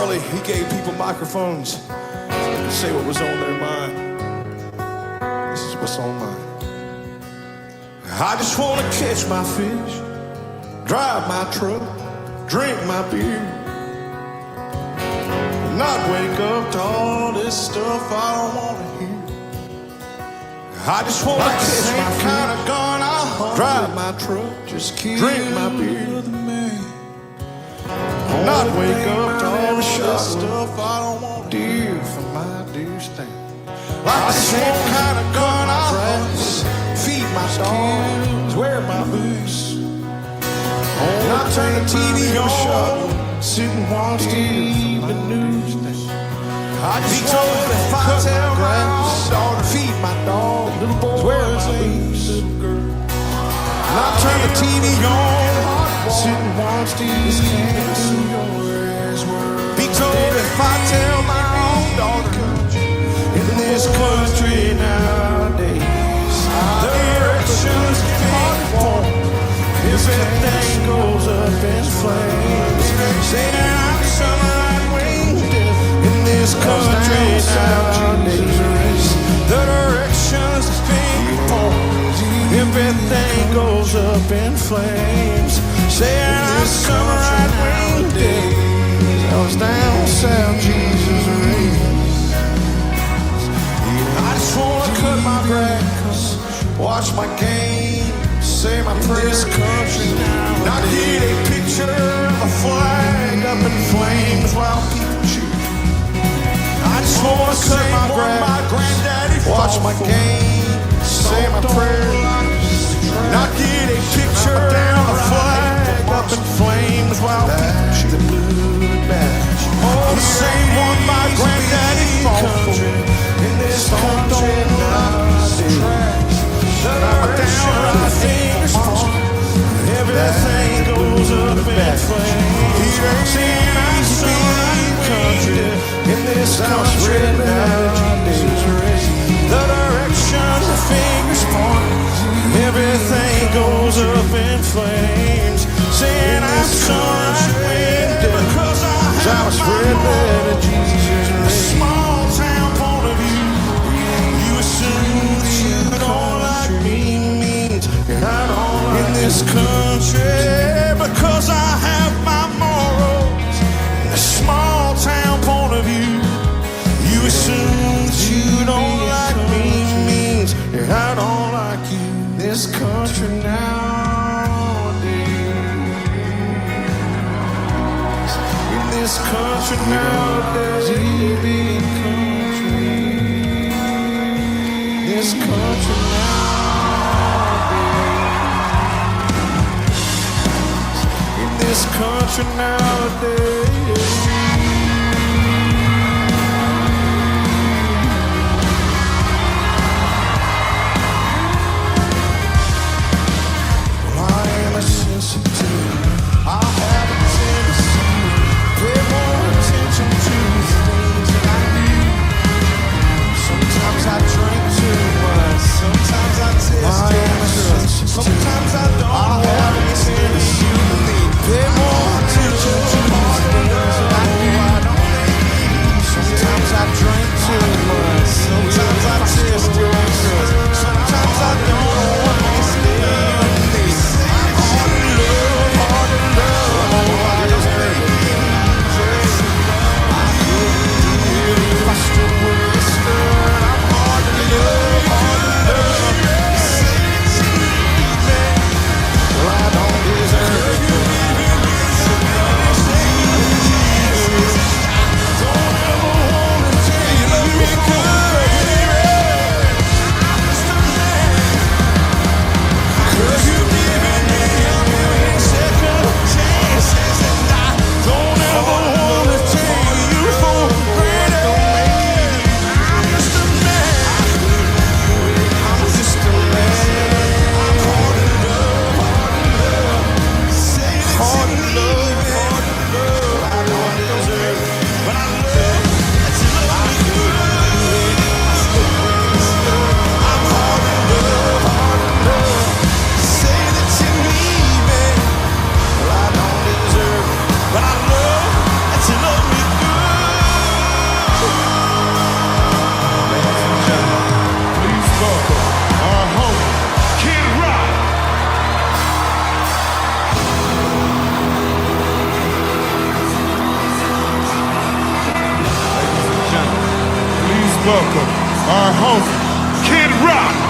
Charlie, he gave people microphones so they could say what was on their mind. This is what's on mine. I just want to catch my fish, drive my truck, drink my beer, not wake up to all this stuff I don't want to hear. I just want to catch my kind of gun, drive my truck, just drink my beer, not wake up to all this stuff I don't want to hear from my dear stand. Like the same kind of gun I dress, feed my dogs, wear my boots, not turn the TV on, sit and watch the evening news. I just told if I tell my daughter, feed my dog, little boys, wear my boots, not turn the TV on, sit and watch the evening news. Be told if I tell my own daughter, in this country nowadays, the directions can't form. Everything goes up in flames. Saying I'm sunlight winged in this country nowadays. The directions can't form. Everything goes up in flames. Saying I'm sunlight winged. I was down south, Jesus raised. I just wanna cut my grass, watch my game, say my prayers, country now. Not get a picture of a flag up in flames while people cheer. I just wanna cut my grass, watch my game, say my prayers. Not get a picture of a flag up in flames while people cheer. Oh, the same one my granddaddy fought for in this country nowadays. That I'm down on my fingers, everything goes up in flames. He ain't saying I'm sunlight country in this country nowadays. The direction the fingers point, everything goes up in flames. Saying I'm sunlight because I was spreading in Jesus' name. A small town point of view, you assume that you don't like me means you're not all in this country because I have my morals. In a small town point of view, you assume that you don't like me means you're not all like you. This country nowadays, in this country nowadays, this country nowadays, in this country nowadays. Well, I am a sensitive. I have a tendency to pay more attention to things that I do. Sometimes I drink too much. Sometimes I taste too much. Sometimes I don't. I have a tendency to pay more attention to things that I do. our homie, Kid Rock.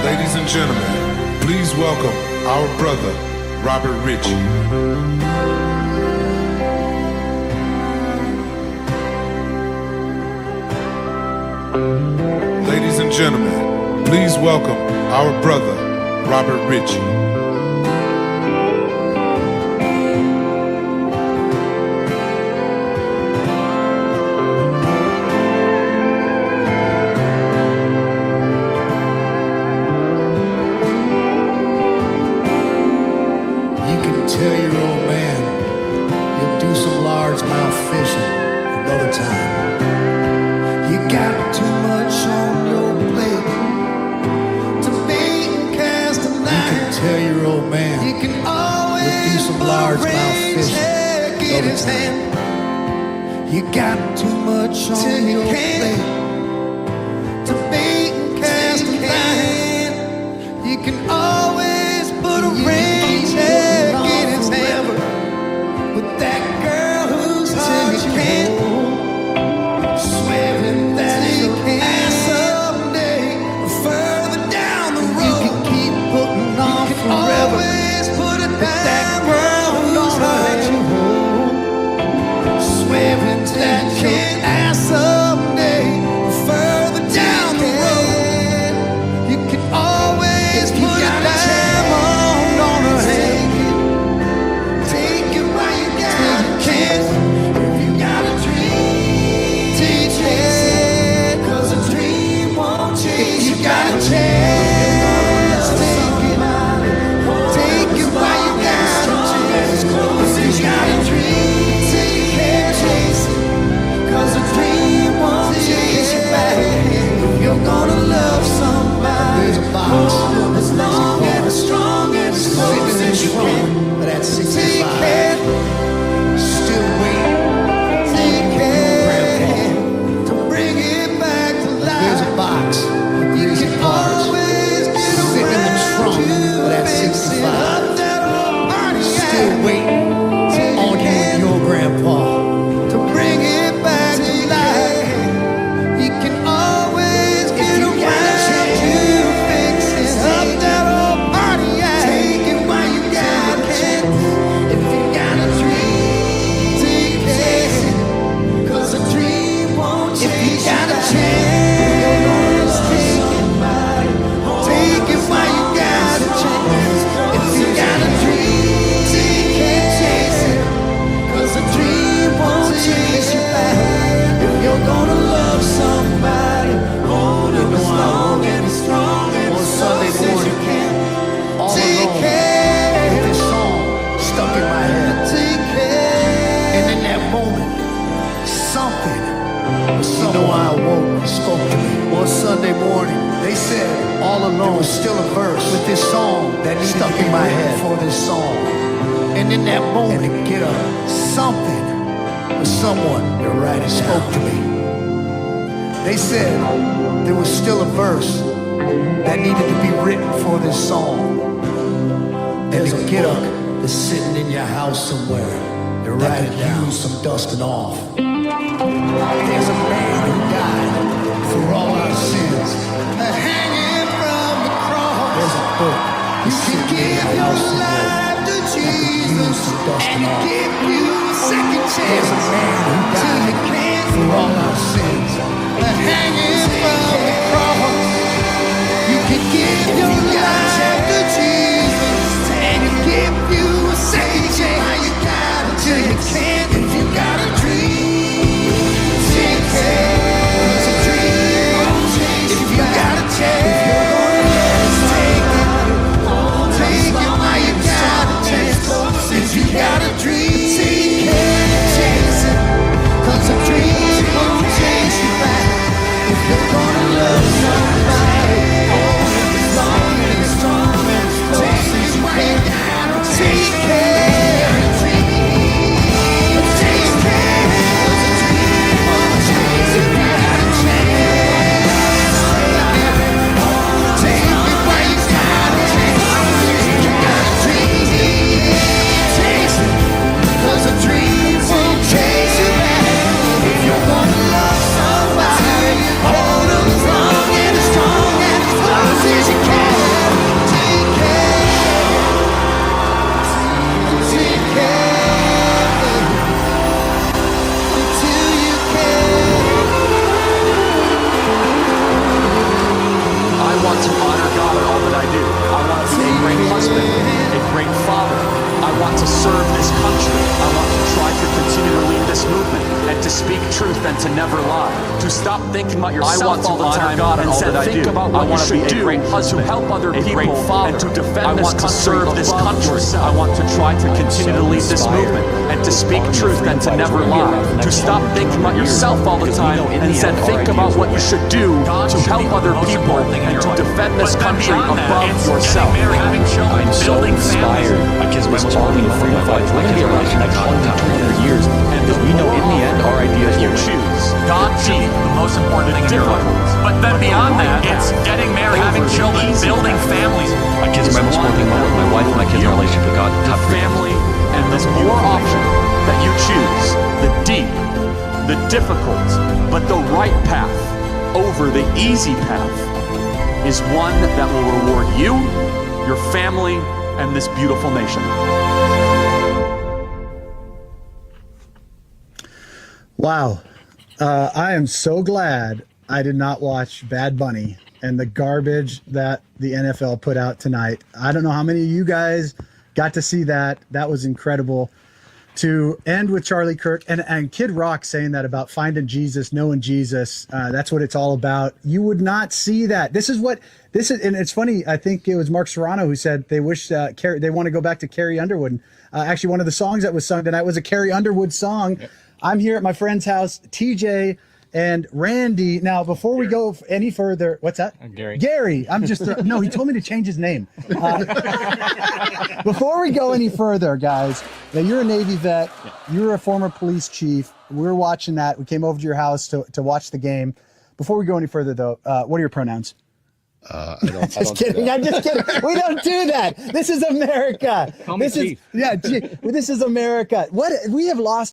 Ladies and gentlemen, please welcome our brother, Robert Ritchie. Ladies and gentlemen, please welcome our brother, Robert Ritchie. Tell your old man you'll do some largemouth fishing another time. got too much on your plate to bait and cast a line. You can tell your old man you can always do some largemouth fishing. Get his hand. You got too much on your plate to bait and cast a line. You can always put a ring tag in his hand. With that girl whose heart you can't, swearing that you can someday further down the road. You can keep putting on forever. Always put it down. That girl whose heart you hold, swearing that you can someday further down the road. You can always put it down on her head. Take it while you got a chance. If you got a dream, take it, 'cause a dream won't change. If you got a chance, take it while you got a chance. If you got a dream, take it, chase it, 'cause a dream won't chase you back. If you're gonna love somebody, hold them as long and as strong and as close as you can. That's 65. Still waiting. Take care to bring it back to life. There's a box. You can always get sitting in the trunk. That's 65. Still waiting on you and your grandpa to bring it back to life. You can always get around to fix it up that old party. Take it while you got a chance. If you got a dream, take it, 'cause a dream won't change. If you got a chance, take it while you got a chance. If you got a dream, take it, chase it, 'cause a dream won't chase you back. If you're gonna love somebody, hold it as long and as strong and as Sunday morning, all take care. With this song stuck in my head. Take care. And in that moment, something, you know, I awoke and spoke to me. One Sunday morning, they said, all alone, was still a verse with this song that stuck in my head for this song. And in that moment, and to get up, something or someone spoke to me. They said there was still a verse that needed to be written for this song. There's a get up that's sitting in your house somewhere. They're writing down some dusting off. There's a man who died for all our sins, hanging from the cross. There's a book. You can give your life to Jesus and give you a second chance. There's a man who died for all our sins, hanging from the cross. You can give your life to Jesus and give you a second chance. You got it till you can't. If you got a dream, take it. 'Cause a dream won't change. If you got a chance, if you're gonna let us take it. Take it while you got a chance. If you got a dream, take it, chase it. 'Cause a dream won't change. stop thinking about yourself all the time and instead think about what you should do to help other people and to defend this country, serve this country. I want to try to continue to lead this movement and to speak truth and to never lie. To stop thinking about yourself all the time and instead think about what you should do to help other people and to defend this country above yourself. I'm so inspired because we've been talking for my kids' relationship for years, because we know in the end our ideas will choose. God being the most important thing in your life. But then beyond that, it's getting married, having children, building families. My kids are my most important thing. My wife and my kids' relationship with God. The family, and the more option that you choose, the deep, the difficult, but the right path over the easy path is one that will reward you, your family, and this beautiful nation. Wow. I am so glad I did not watch Bad Bunny and the garbage that the NFL put out tonight. I don't know how many of you guys got to see that. That was incredible. To end with Charlie Kirk and Kid Rock saying that about finding Jesus, knowing Jesus. That's what it's all about. You would not see that. This is, and it's funny. I think it was Mark Serrano who said they wish they want to go back to Carrie Underwood. Actually, one of the songs that was sung tonight was a Carrie Underwood song. Yep. I'm here at my friend's house, TJ and Randy. Now, before we go any further, what's that? Gary. Gary. I'm just, no, he told me to change his name. Before we go any further, guys, now you're a Navy vet. Yeah. You're a former police chief. We were watching that. We came over to your house to watch the game. Before we go any further, though, what are your pronouns? I don't just kidding. I'm just kidding. We don't do that. This is America. Call me Chief. This is America. What we have lost